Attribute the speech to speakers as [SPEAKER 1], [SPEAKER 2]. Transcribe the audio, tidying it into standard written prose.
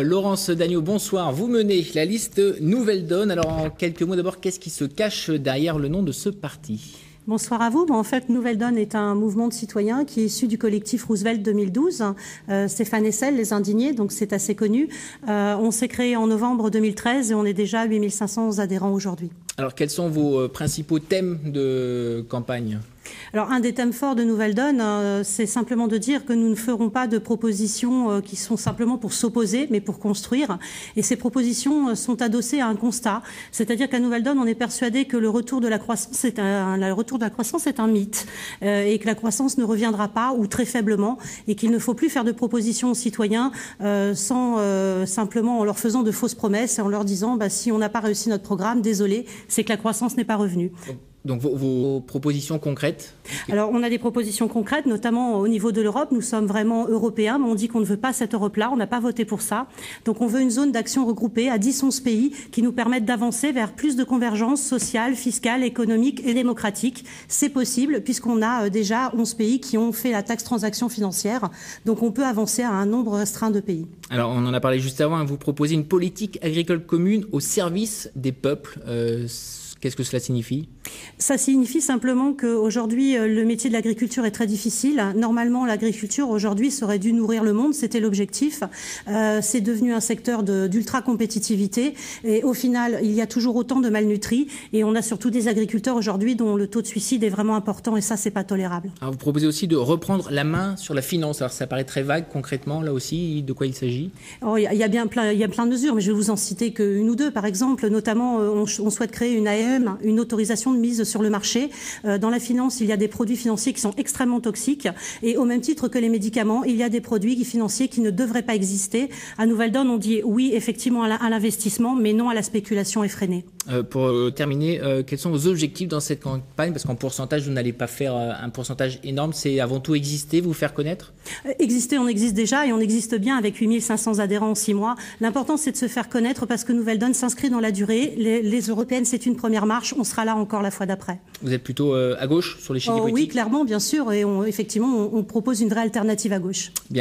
[SPEAKER 1] Laurence Dagneau, bonsoir. Vous menez la liste Nouvelle Donne. Alors en quelques mots d'abord, qu'est-ce qui se cache derrière le nom de ce parti ?
[SPEAKER 2] Bonsoir à vous. En fait, Nouvelle Donne est un mouvement de citoyens qui est issu du collectif Roosevelt 2012. Stéphane Hessel, les Indignés, donc c'est assez connu. On s'est créé en novembre 2013 et on est déjà à 8500 adhérents aujourd'hui.
[SPEAKER 1] Alors quels sont vos principaux thèmes de campagne ?
[SPEAKER 2] Alors, un des thèmes forts de Nouvelle Donne, c'est simplement de dire que nous ne ferons pas de propositions qui sont simplement pour s'opposer, mais pour construire. Et ces propositions sont adossées à un constat. C'est-à-dire qu'à Nouvelle Donne, on est persuadé que le retour de la croissance est un mythe et que la croissance ne reviendra pas ou très faiblement et qu'il ne faut plus faire de propositions aux citoyens simplement en leur faisant de fausses promesses et en leur disant si on n'a pas réussi notre programme, désolé, c'est que la croissance n'est pas revenue.
[SPEAKER 1] Donc vos propositions concrètes ?
[SPEAKER 2] Alors on a des propositions concrètes, notamment au niveau de l'Europe. Nous sommes vraiment européens, mais on dit qu'on ne veut pas cette Europe-là, on n'a pas voté pour ça. Donc on veut une zone d'action regroupée à 10-11 pays qui nous permettent d'avancer vers plus de convergence sociale, fiscale, économique et démocratique. C'est possible puisqu'on a déjà 11 pays qui ont fait la taxe transaction financière. Donc on peut avancer à un nombre restreint de pays.
[SPEAKER 1] Alors on en a parlé juste avant, vous proposez une politique agricole commune au service des peuples. Qu'est-ce que cela signifie ?
[SPEAKER 2] Ça signifie simplement qu'aujourd'hui, le métier de l'agriculture est très difficile. Normalement, l'agriculture, aujourd'hui, serait dû nourrir le monde. C'était l'objectif. C'est devenu un secteur d'ultra-compétitivité. Et au final, il y a toujours autant de malnutris. Et on a surtout des agriculteurs aujourd'hui dont le taux de suicide est vraiment important. Et ça, c'est pas tolérable.
[SPEAKER 1] Alors, vous proposez aussi de reprendre la main sur la finance. Alors, ça paraît très vague, concrètement, là aussi. De quoi il s'agit ?
[SPEAKER 2] Il y a plein de mesures, mais je vais vous en citer qu'une ou deux. Par exemple, notamment, on souhaite créer une AEM, une autorisation de mise sur le marché. Dans la finance, il y a des produits financiers qui sont extrêmement toxiques et au même titre que les médicaments, il y a des produits financiers qui ne devraient pas exister. À Nouvelle Donne, on dit oui, effectivement, à l'investissement, mais non à la spéculation effrénée.
[SPEAKER 1] Pour terminer, quels sont vos objectifs dans cette campagne ? Parce qu'en pourcentage, vous n'allez pas faire un pourcentage énorme. C'est avant tout exister, vous faire connaître ?
[SPEAKER 2] Exister, on existe déjà et on existe bien avec 8500 adhérents en 6 mois. L'important, c'est de se faire connaître parce que Nouvelle Donne s'inscrit dans la durée. Les européennes, c'est une première marche. On sera là encore la fois d'après.
[SPEAKER 1] Vous êtes plutôt à gauche sur l'échiquier politique ?
[SPEAKER 2] Oui, clairement, bien sûr. Et effectivement, on propose une vraie alternative à gauche. Bien.